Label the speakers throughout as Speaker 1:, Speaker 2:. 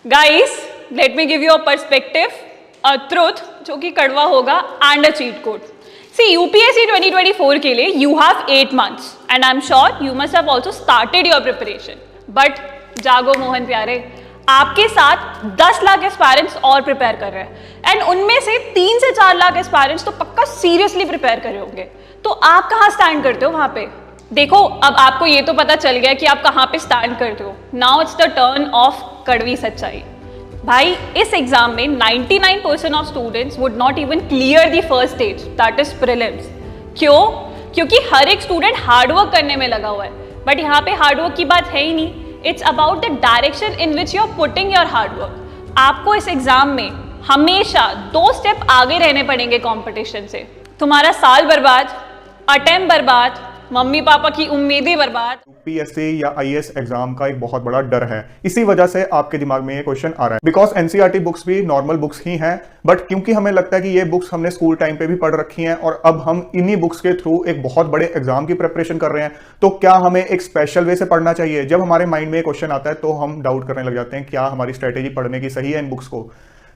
Speaker 1: Guys, let me give you a perspective, a truth जो कि कड़वा होगा and a cheat code. See UPSC 2024 के लिए you have 8 months and I am sure you must have also started your preparation. But जागो मोहन प्यारे, आपके साथ 10 लाख एस्पायरेंट्स और प्रिपेयर कर रहे हैं एंड उनमें से 3 से 4 लाख एस्पायरेंट्स तो पक्का सीरियसली प्रिपेयर कर रहे होंगे. तो आप कहाँ स्टैंड करते हो वहां पे? देखो, अब आपको ये तो पता चल गया कि आप कहाँ पे स्टैंड करते हो. Now it's the turn off कड़वी सच्चाई. भाई, इस एग्जाम में 99% of students would not even clear the first stage, that is prelims. क्यों? क्योंकि हर एक स्टूडेंट हार्डवर्क करने में लगा हुआ है. बट यहाँ पे हार्डवर्क की बात है ही नहीं. It's about the direction in which you are putting your hard work. आपको इस एग्जाम में हमेशा 2 स्टेप आगे रहने पड़ेंगे कंपटीशन से. तुम्हारा साल बर्बाद, अटेम्प्ट बर्बाद, मम्मी पापा की उम्मीदें बर्बाद.
Speaker 2: यूपीएससी या आईएएस एग्जाम का एक बहुत बड़ा डर है. इसी वजह से आपके दिमाग में ये क्वेश्चन आ रहा है. बिकॉज एनसीईआरटी बुक्स भी नॉर्मल बुक्स ही हैं, बट क्योंकि हमें लगता है कि ये बुक्स हमने स्कूल टाइम पे भी पढ़ रखी हैं और अब हम इन्हीं बुक्स के थ्रू एक बहुत बड़े एग्जाम की प्रिपरेशन कर रहे हैं, तो क्या हमें एक स्पेशल वे से पढ़ना चाहिए? जब हमारे माइंड में क्वेश्चन आता है तो हम डाउट करने लग जाते हैं क्या हमारी स्ट्रेटेजी पढ़ने की सही है इन बुक्स को.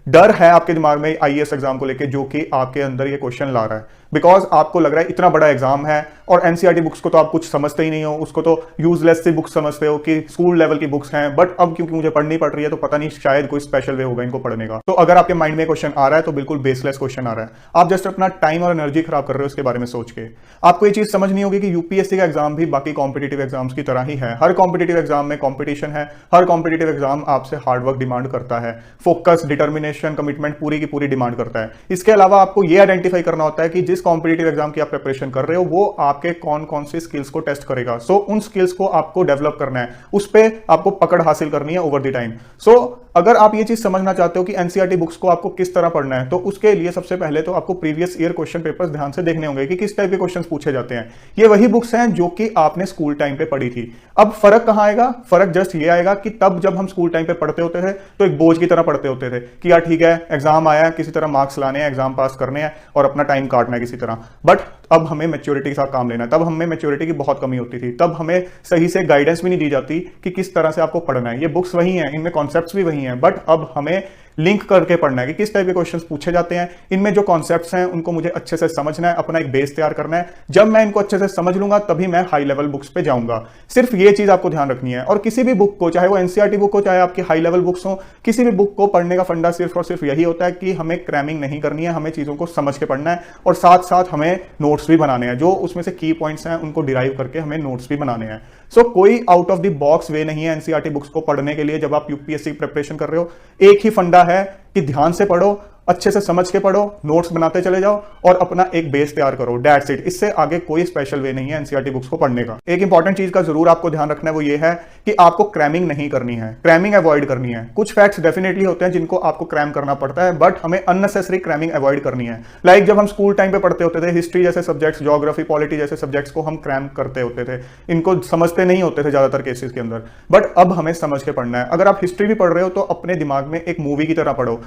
Speaker 2: डर है आपके दिमाग में आईएएस एग्जाम को लेके, जो कि आपके अंदर ये क्वेश्चन ला रहा है. बिकॉज आपको लग रहा है इतना बड़ा एग्जाम है और एनसीईआरटी बुक्स को तो आप कुछ समझते ही नहीं हो, उसको तो यूजलेस सी बुक्स समझते हो कि स्कूल लेवल की बुक्स हैं. बट अब क्योंकि मुझे पढ़नी पड़ रही है तो पता नहीं शायद कोई स्पेशल वे होगा इनको पढ़ने का. तो अगर आपके माइंड में क्वेश्चन आ रहा है तो बिल्कुल बेसलेस क्वेश्चन आ रहा है. आप जस्ट अपना टाइम और एनर्जी खराब कर रहे हो इसके बारे में सोच के. आपको ये चीज समझनी होगी कि यूपीएससी का एग्जाम भी बाकी कॉम्पिटेटिव एग्जाम्स की तरह ही है. हर कॉम्पिटेटिव एग्जाम में कॉम्पिटिशन है. हर कॉम्पिटेटिव एग्जाम आपसे हार्डवर्क डिमांड करता है. फोकस, डिटर्मिनेशन, कमिटमेंट पूरी की पूरी डिमांड करता है. इसके अलावा आपको यह आइडेंटिफाई करना होता है कि जिस कॉम्पिटेटिव एग्जाम आप प्रिपरेशन कर रहे हो वो आपके कौन कौन से स्किल्स को टेस्ट करेगा. सो उन स्किल्स को आपको डेवलप करना है, उस पे आपको पकड़ हासिल करनी है ओवर द टाइम. सो अगर आप ये चीज समझना चाहते हो कि एनसीईआरटी बुक्स को आपको किस तरह पढ़ना है, तो उसके लिए सबसे पहले तो आपको प्रीवियस ईयर क्वेश्चन पेपर्स ध्यान से देखने होंगे कि किस टाइप के क्वेश्चंस पूछे जाते हैं. ये वही बुक्स हैं जो कि आपने स्कूल टाइम पे पढ़ी थी. अब फर्क कहां आएगा? फर्क जस्ट ये आएगा कि तब जब हम स्कूल टाइम पे पढ़ते होते थे तो एक बोझ की तरह पढ़ते होते थे कि यार ठीक है, एग्जाम आया है, किसी तरह मार्क्स लाने हैं, एग्जाम पास करने हैं और अपना टाइम काटना है किसी तरह. बट अब हमें मैच्योरिटी के साथ काम लेना है. तब हमें मैच्योरिटी की बहुत कमी होती थी. तब हमें सही से गाइडेंस भी नहीं दी जाती कि किस तरह से आपको पढ़ना है. ये बुक्स वही हैं, इनमें कॉन्सेप्ट्स भी वही हैं, बट अब हमें लिंक करके पढ़ना है कि किस टाइप के क्वेश्चंस पूछे जाते हैं. इनमें जो कॉन्सेप्ट्स हैं उनको मुझे अच्छे से समझना है, अपना एक बेस तैयार करना है. जब मैं इनको अच्छे से समझ लूंगा तभी मैं हाई लेवल बुक्स पे जाऊंगा. सिर्फ ये चीज आपको ध्यान रखनी है. और किसी भी बुक को, चाहे वो एनसीईआरटी बुक हो, चाहे आपकी हाई लेवल बुक्स हो, किसी भी बुक को पढ़ने का फंडा सिर्फ और सिर्फ यही होता है कि हमें क्रैमिंग नहीं करनी है, हमें चीजों को समझ के पढ़ना है और साथ साथ हमें नोट्स भी बनाने हैं. जो उसमें से की पॉइंट्स हैं उनको डिराइव करके हमें नोट्स भी बनाने हैं. सो कोई आउट ऑफ द बॉक्स वे नहीं है एनसीईआरटी बुक्स को पढ़ने के लिए. जब आप यूपीएससी प्रिपरेशन कर रहे हो, एक ही फंडा है कि ध्यान से पढ़ो, अच्छे से समझ के पढ़ो, नोट्स बनाते चले जाओ और अपना एक बेस तैयार करो. That's it. इससे आगे कोई स्पेशल वे नहीं है एनसीईआरटी बुक्स को पढ़ने का. एक इंपॉर्टेंट चीज का जरूर आपको ध्यान रखना है, वो ये है कि आपको क्रैमिंग नहीं करनी है, क्रैमिंग अवॉइड करनी है. कुछ फैक्ट्स डेफिनेटली होते हैं जिनको आपको क्रैम करना पड़ता है, बट हमें अननेसेसरी क्रैमिंग अवॉइड करनी है. लाइक जब हम स्कूल टाइम पे पढ़ते होते थे, हिस्ट्री जैसे सब्जेक्ट्स, ज्योग्राफी, पॉलिटी जैसे सब्जेक्ट्स को हम क्रैम करते होते थे. इनको समझते नहीं होते थे ज्यादातर केसेस के अंदर, बट अब हमें समझ के पढ़ना है. अगर आप हिस्ट्री भी पढ़ रहे हो तो अपने दिमाग में एक मूवी की तरह पढ़ो.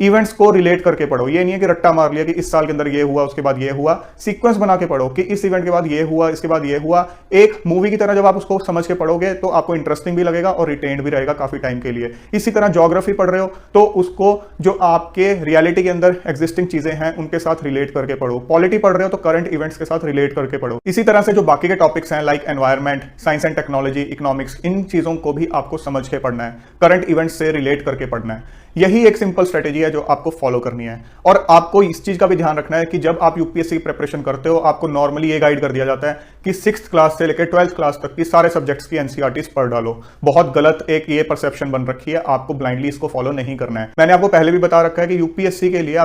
Speaker 2: इवेंट्स को रिलेट करके पढ़ो. ये नहीं है कि रट्टा मार लिया कि इस साल के अंदर ये हुआ, उसके बाद ये हुआ. सीक्वेंस बना के पढ़ो कि इस इवेंट के बाद ये हुआ, इसके बाद ये हुआ. एक मूवी की तरह जब आप उसको समझ के पढ़ोगे तो आपको इंटरेस्टिंग भी लगेगा और रिटेन्ड भी रहेगा काफी टाइम के लिए. इसी तरह ज्योग्राफी पढ़ रहे हो तो उसको जो आपके रियलिटी के अंदर एग्जिस्टिंग चीजें हैं उनके साथ रिलेट करके पढ़ो. पॉलिटी पढ़ रहे हो तो करंट इवेंट्स के साथ रिलेट करके पढ़ो. इसी तरह से जो बाकी के टॉपिक्स हैं like environment, science and technology, economics, इन चीजों को भी आपको समझ के पढ़ना है, करंट इवेंट्स से रिलेट करके पढ़ना है. यही एक सिंपल स्ट्रेटेजी है जो आपको फॉलो करनी है. और आपको इस चीज का भी ध्यान रखना है कि जब आप यूपीएससी प्रिपरेशन करते हो, आपको नॉर्मली ये गाइड कर दिया जाता है कि 6th क्लास से लेकर 12th क्लास तक की सारे सब्जेक्ट्स की एनसीईआरटीज पढ़ डालो. बहुत गलत एक ये परसेप्शन बन रखी है. आपको ब्लाइंडली इसको फॉलो नहीं करना है. मैंने आपको पहले भी बता रखा है कि यूपीएससी के लिए